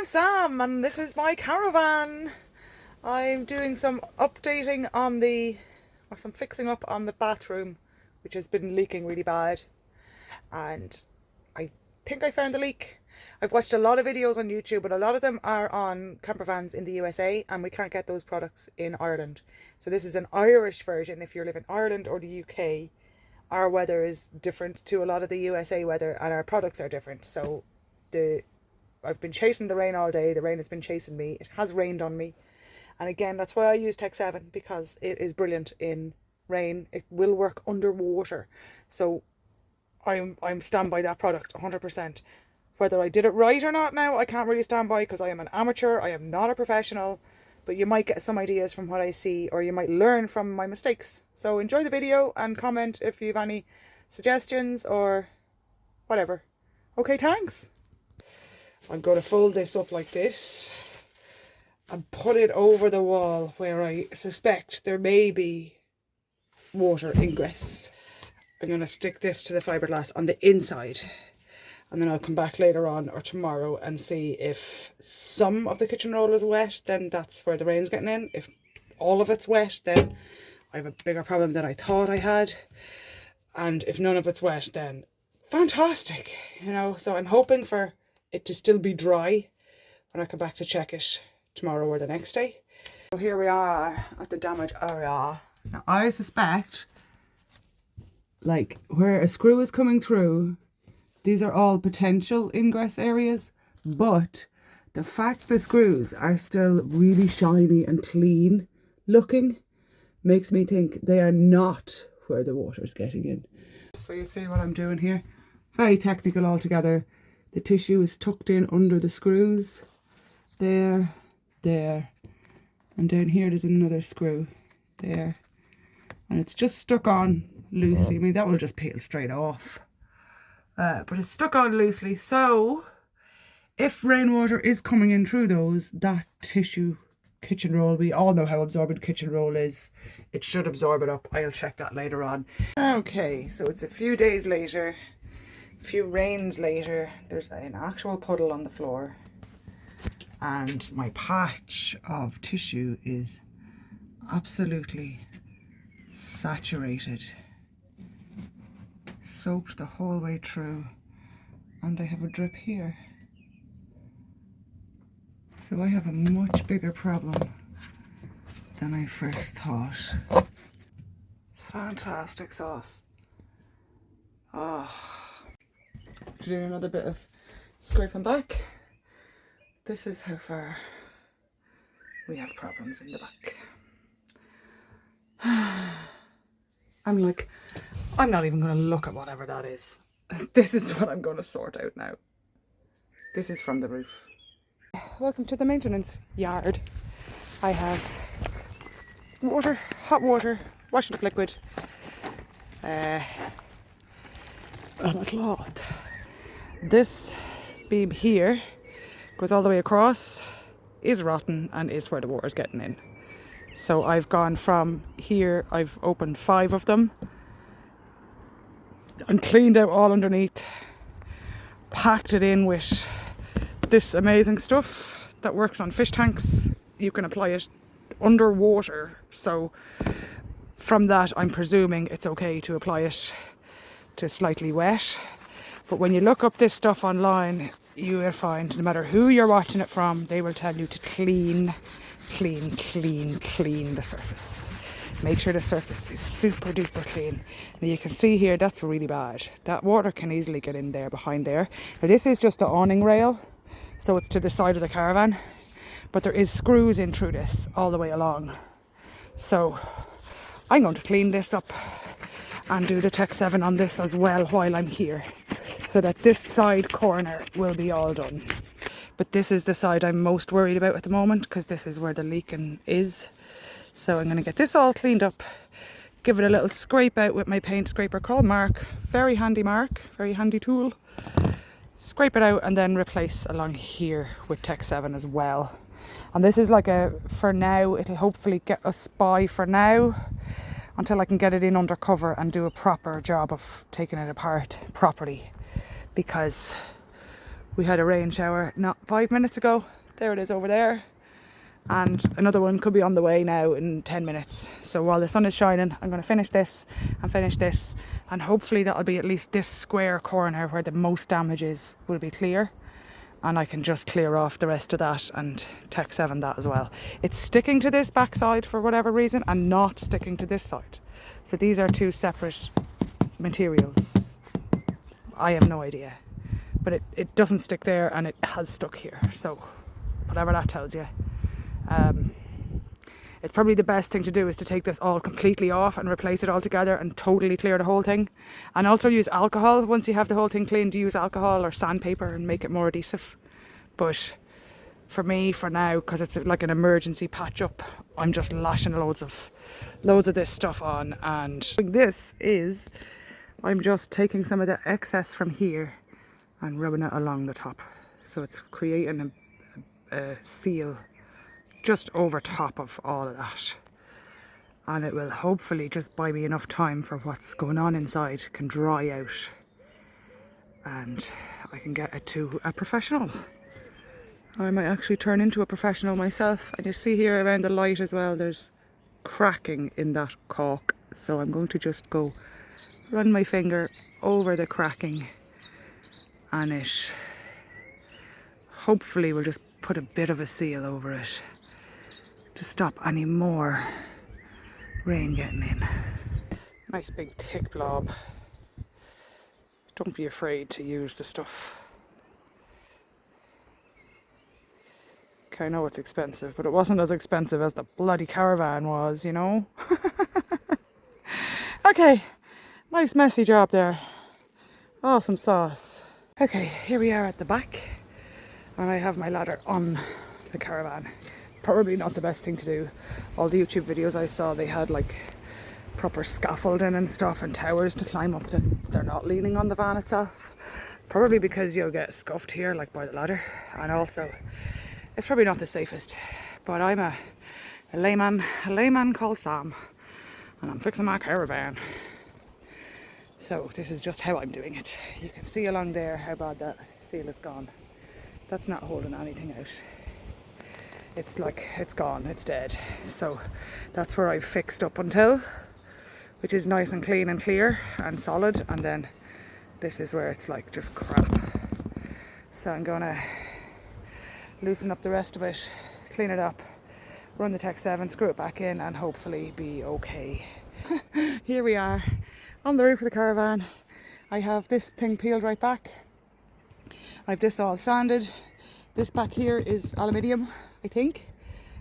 I'm Sam and this is my caravan. I'm doing some updating on some fixing up on the bathroom, which has been leaking really bad. And I think I found the leak. I've watched a lot of videos on YouTube, but a lot of them are on camper vans in the USA and we can't get those products in Ireland. So this is an Irish version. If you live in Ireland or the UK, our weather is different to a lot of the USA weather and our products are different. So I've been chasing the rain all day. The rain has been chasing me. It has rained on me. And again, that's why I use Tech 7, because it is brilliant in rain. It will work underwater. So I'm stand by that product 100%. Whether I did it right or not now, I can't really stand by because I am an amateur. I am not a professional. But you might get some ideas from what I see, or you might learn from my mistakes. So enjoy the video and comment if you have any suggestions or whatever. Okay, thanks. I'm going to fold this up like this and put it over the wall where I suspect there may be water ingress. I'm going to stick this to the fiberglass on the inside, and then I'll come back later on or tomorrow and see if some of the kitchen roll is wet, then that's where the rain's getting in. If all of it's wet, then I have a bigger problem than I thought I had. And if none of it's wet, then fantastic, you know. So I'm hoping for it to still be dry when I come back to check it tomorrow or the next day. So here we are at the damage area. Now I suspect, like where a screw is coming through, these are all potential ingress areas, but the fact the screws are still really shiny and clean looking makes me think they are not where the water's getting in. So you see what I'm doing here? Very technical altogether. The tissue is tucked in under the screws. There, and down here there's another screw. There. And it's just stuck on loosely. I mean, that will just peel straight off. But it's stuck on loosely. So, if rainwater is coming in through those, that tissue kitchen roll, we all know how absorbent kitchen roll is. It should absorb it up. I'll check that later on. Okay, so it's a few days later. A few rains later, there's an actual puddle on the floor and my patch of tissue is absolutely saturated, soaked the whole way through, and I have a drip here. So I have a much bigger problem than I first thought. Fantastic sauce. Oh. To do another bit of scraping back. This is how far we have problems in the back. I'm not even going to look at whatever that is. This is what I'm going to sort out now. This is from the roof. Welcome to the maintenance yard. I have water, hot water, washing up liquid, and a cloth. This beam here goes all the way across, is rotten, and is where the water's getting in. So I've gone from here, I've opened 5 of them and cleaned out all underneath, packed it in with this amazing stuff that works on fish tanks. You can apply it underwater, so from that I'm presuming it's okay to apply it to slightly wet. But when you look up this stuff online, you will find, no matter who you're watching it from, they will tell you to clean the surface. Make sure the surface is super duper clean. Now you can see here, that's really bad. That water can easily get in there, behind there. Now this is just the awning rail, so it's to the side of the caravan. But there is screws in through this all the way along. So I'm going to clean this up and do the Tech 7 on this as well while I'm here, so that this side corner will be all done. But this is the side I'm most worried about at the moment, because this is where the leaking is. So I'm going to get this all cleaned up, give it a little scrape out with my paint scraper called Mark. Very handy tool. Scrape it out and then replace along here with Tech 7 as well. And this is like a, for now, it'll hopefully get us by for now, until I can get it in undercover and do a proper job of taking it apart properly, because We had a rain shower not 5 minutes ago. There it is over there. And another one could be on the way now in 10 minutes. So while the sun is shining, I'm going to finish this, and hopefully that'll be at least this square corner where the most damage is will be clear, and I can just clear off the rest of that and Tech 7 that as well. It's sticking to this backside for whatever reason and not sticking to this side. So these are two separate materials. I have no idea. But it doesn't stick there and it has stuck here. So whatever that tells you. It's probably the best thing to do is to take this all completely off and replace it all together and totally clear the whole thing. And also use alcohol once you have the whole thing cleaned. Use alcohol or sandpaper and make it more adhesive. But for me, for now, because it's like an emergency patch up, I'm just lashing loads of this stuff on. And this is, I'm just taking some of the excess from here and rubbing it along the top. So it's creating a seal just over top of all of that, and it will hopefully just buy me enough time for what's going on inside can dry out and I can get it to a professional. I might actually turn into a professional myself. And you see here around the light as well, there's cracking in that caulk, so I'm going to just go run my finger over the cracking, and it hopefully will just put a bit of a seal over it to stop any more rain getting in. Nice big thick blob. Don't be afraid to use the stuff. Okay, I know it's expensive, but it wasn't as expensive as the bloody Caravan was, you know? Okay, nice messy job there. Awesome sauce. Okay, here we are at the back, and I have my ladder on the Caravan. Probably not the best thing to do. All the YouTube videos I saw, they had like proper scaffolding and stuff and towers to climb up that they're not leaning on the van itself. Probably because you'll get scuffed here like by the ladder, and also it's probably not the safest. But I'm a layman called Sam, and I'm fixing my Caravan. So this is just how I'm doing it. You can see along there how bad that seal is gone. That's not holding anything out. It's like, it's gone, it's dead. So that's where I've fixed up until, which is nice and clean and clear and solid. And then this is where it's like just crap. So I'm gonna loosen up the rest of it, clean it up, run the Tech 7, screw it back in, and hopefully be okay. Here we are on the roof of the Caravan. I have this thing peeled right back. I have this all sanded. This back here is aluminium, I think,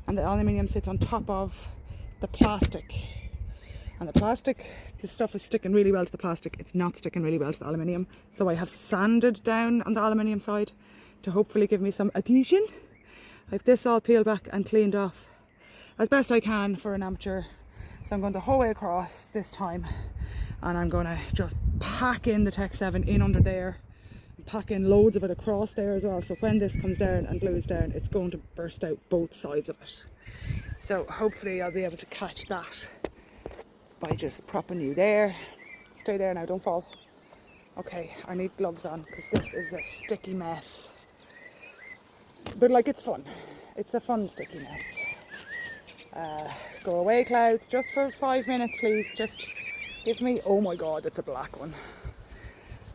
and the aluminium sits on top of the plastic. And the plastic, this stuff is sticking really well to the plastic. It's not sticking really well to the aluminium. So I have sanded down on the aluminium side to hopefully give me some adhesion. I have this all peeled back and cleaned off as best I can for an amateur. So I'm going the whole way across this time, and I'm going to just pack in the Tech 7 in under there. Pack in loads of it across there as well, so when this comes down and glues down, it's going to burst out both sides of it. So hopefully I'll be able to catch that by just propping you there. Stay there now, don't fall. Okay, I need gloves on because this is a sticky mess, but like, it's fun. It's a fun sticky mess. Go away, clouds, just for 5 minutes please. Just give me, oh my god, it's a black one.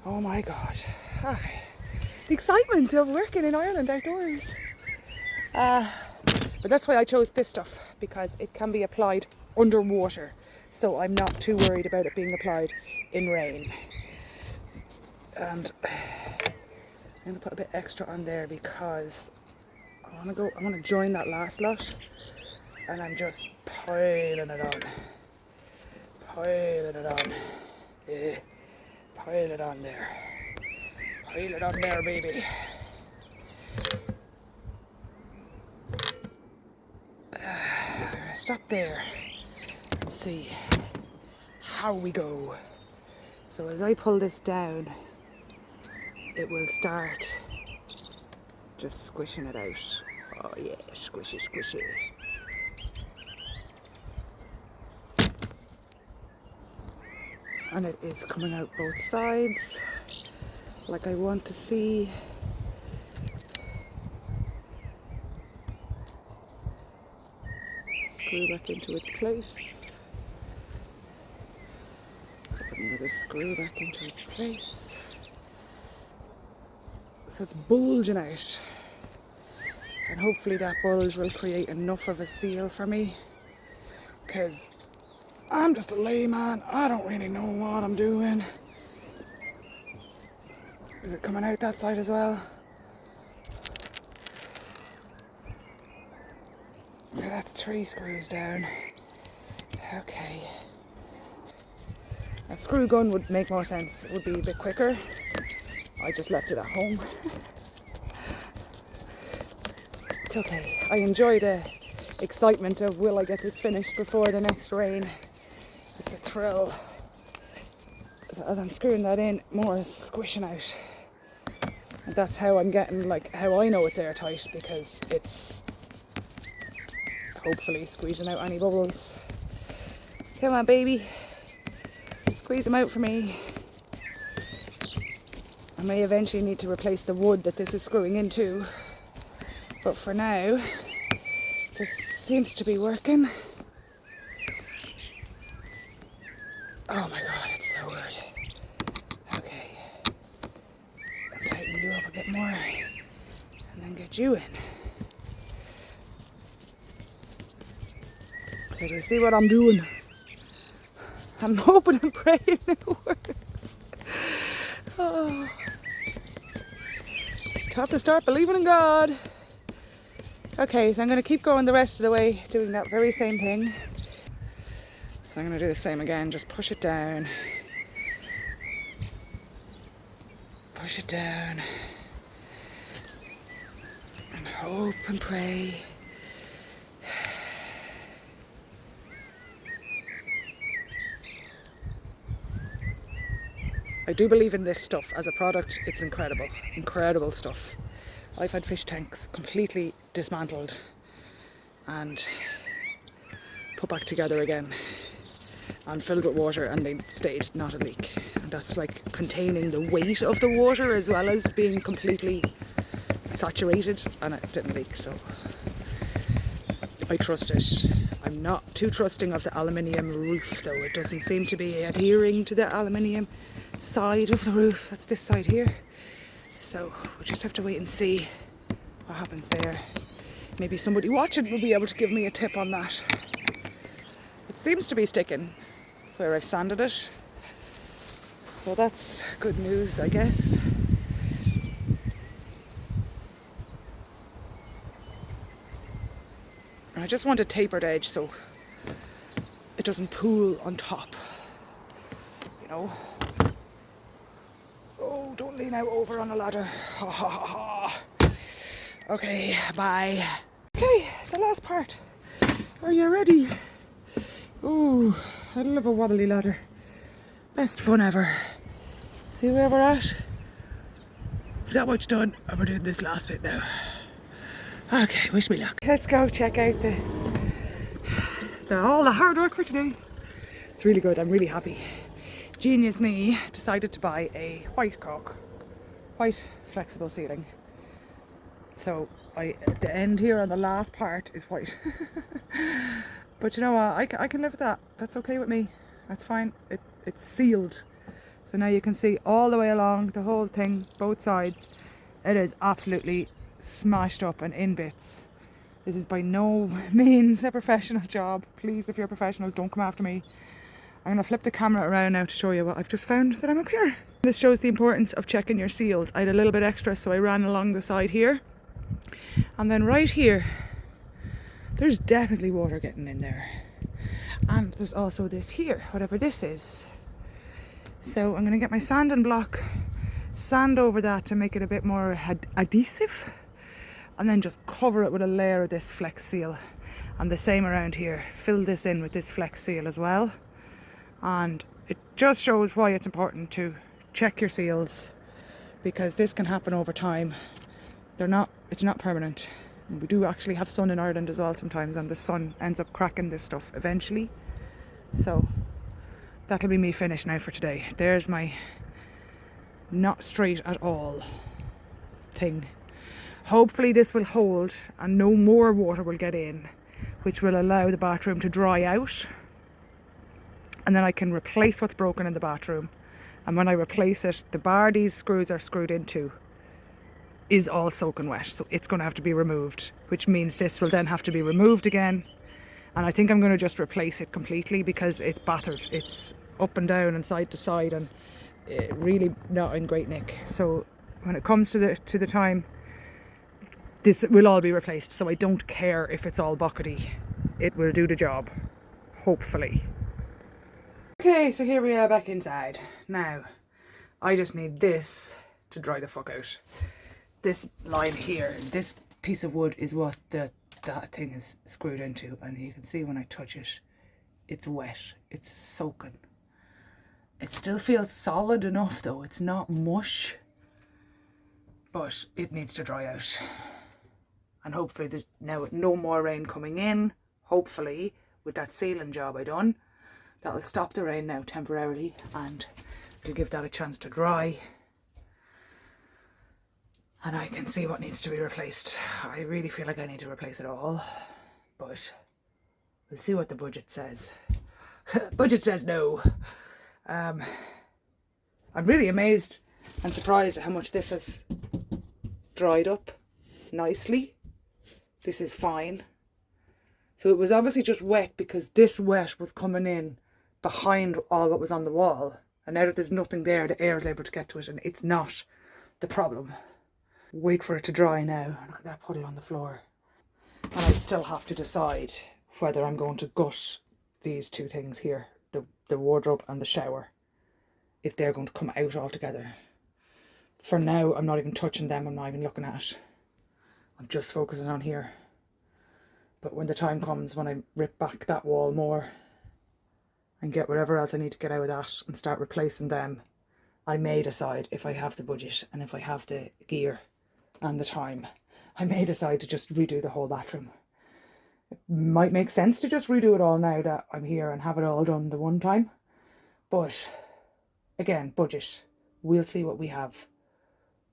Oh my god. Okay. The excitement of working in Ireland outdoors. But that's why I chose this stuff, because it can be applied underwater. So I'm not too worried about it being applied in rain. And I'm going to put a bit extra on there because I want to join that last lot. And I'm just piling it on. Piling it on. Yeah. Pile it on there. Pile it on there, baby. Stop there and see how we go. So as I pull this down, it will start just squishing it out. Oh yeah, squishy, squishy. And it is coming out both sides, like I want to see. screw back into its place. Put another screw back into its place. So it's bulging out. And hopefully that bulge will create enough of a seal for me. Because I'm just a layman. I don't really know what I'm doing. Is it coming out that side as well? So that's 3 screws down. Okay. A screw gun would make more sense. It would be a bit quicker. I just left it at home. It's okay. I enjoy the excitement of will I get this finished before the next rain. It's a thrill. So as I'm screwing that in, more is squishing out. And that's how I'm getting, like, how I know it's airtight, because it's hopefully squeezing out any bubbles. Come on, baby. Squeeze them out for me. I may eventually need to replace the wood that this is screwing into. But for now, this seems to be working. Oh my god, it's so good. Okay. I'll tighten you up a bit more and then get you in. So do you see what I'm doing? I'm hoping and praying it works. Oh. It's time to start believing in God. Okay, so I'm going to keep going the rest of the way, doing that very same thing. So I'm going to do the same again, just push it down. Push it down. And hope and pray. I do believe in this stuff as a product. It's incredible, incredible stuff. I've had fish tanks completely dismantled and put back together again and filled with water, and they stayed not a leak. And that's like containing the weight of the water as well as being completely saturated, and it didn't leak, so I trust it. I'm not too trusting of the aluminium roof though. It doesn't seem to be adhering to the aluminium side of the roof. That's this side here. So we'll just have to wait and see what happens there. Maybe somebody watching will be able to give me a tip on that. It seems to be sticking where I've sanded it. So that's good news, I guess. I just want a tapered edge so it doesn't pool on top, you know. Oh, don't lean out over on a ladder. Ha ha ha ha. Okay, bye. Okay, the last part. Are you ready? Oh, I love a wobbly ladder. Best fun ever. See where we're at? That much done, and we're doing this last bit now. Okay, wish me luck. Let's go check out all the hard work for today. It's really good, I'm really happy. Genius me decided to buy a white caulk, white flexible ceiling. So the end here on the last part is white. But you know what, I can live with that. That's okay with me. That's fine. It's sealed. So now you can see all the way along the whole thing, both sides. It is absolutely smashed up and in bits. This is by no means a professional job. Please, if you're a professional, don't come after me. I'm going to flip the camera around now to show you what I've just found that I'm up here. This shows the importance of checking your seals. I had a little bit extra, so I ran along the side here. And then right here, there's definitely water getting in there. And there's also this here, whatever this is. So I'm going to get my sanding block, sand over that to make it a bit more adhesive, and then just cover it with a layer of this Flex Seal. And the same around here, fill this in with this Flex Seal as well. And it just shows why it's important to check your seals, because this can happen over time. It's not permanent. We do actually have sun in Ireland as well sometimes, and the sun ends up cracking this stuff eventually. So that'll be me finished now for today. There's my not straight at all thing. Hopefully this will hold and no more water will get in, which will allow the bathroom to dry out. And then I can replace what's broken in the bathroom. And when I replace it, the bar these screws are screwed into is all soaking wet. So it's going to have to be removed, which means this will then have to be removed again. And I think I'm going to just replace it completely because it's battered. It's up and down and side to side and really not in great nick. So when it comes to the time, this will all be replaced. So I don't care if it's all buckety. It will do the job, hopefully. Okay, so here we are back inside. Now, I just need this to dry the fuck out. This line here, this piece of wood is what that thing is screwed into, and you can see when I touch it, it's wet, it's soaking. It still feels solid enough though, it's not mush, but it needs to dry out. And hopefully there's now no more rain coming in, hopefully with that sealing job I done. That'll stop the rain now temporarily and it'll give that a chance to dry. And I can see what needs to be replaced. I really feel like I need to replace it all, but we'll see what the budget says. Budget says no. I'm really amazed and surprised at how much this has dried up nicely. This is fine. So it was obviously just wet because this wet was coming in behind all what was on the wall, and now that there's nothing there, the air is able to get to it, and it's not the problem. Wait for it to dry now. Look at that puddle on the floor. And I still have to decide whether I'm going to gut these two things here, the wardrobe and the shower, if they're going to come out altogether. For now, I'm not even touching them, I'm not even looking at it. I'm just focusing on here. But when the time comes, when I rip back that wall more and get whatever else I need to get out of that and start replacing them, I may decide, if I have the budget and if I have the gear and the time, I may decide to just redo the whole bathroom. It might make sense to just redo it all now that I'm here and have it all done the one time. But again, budget. We'll see what we have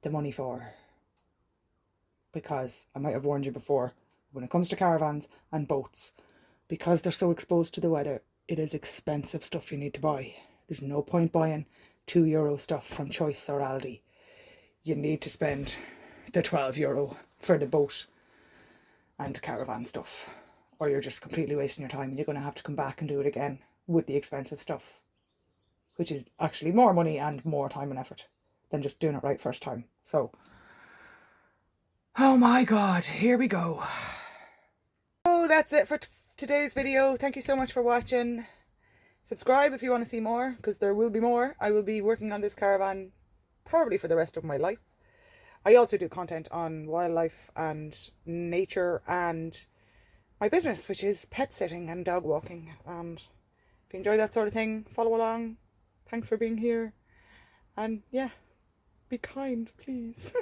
the money for. Because I might have warned you before, when it comes to caravans and boats, because they're so exposed to the weather, it is expensive stuff you need to buy. There's no point buying €2 stuff from Choice or Aldi. You need to spend the €12 for the boat and caravan stuff, or you're just completely wasting your time and you're going to have to come back and do it again with the expensive stuff, which is actually more money and more time and effort than just doing it right first time. So, oh my god, here we go. Oh, that's it for today's video. Thank you so much for watching. Subscribe if you want to see more, because there will be more. I will be working on this caravan probably for the rest of my life. I also do content on wildlife and nature and my business, which is pet sitting and dog walking. And if you enjoy that sort of thing, follow along. Thanks for being here. And yeah, be kind, please.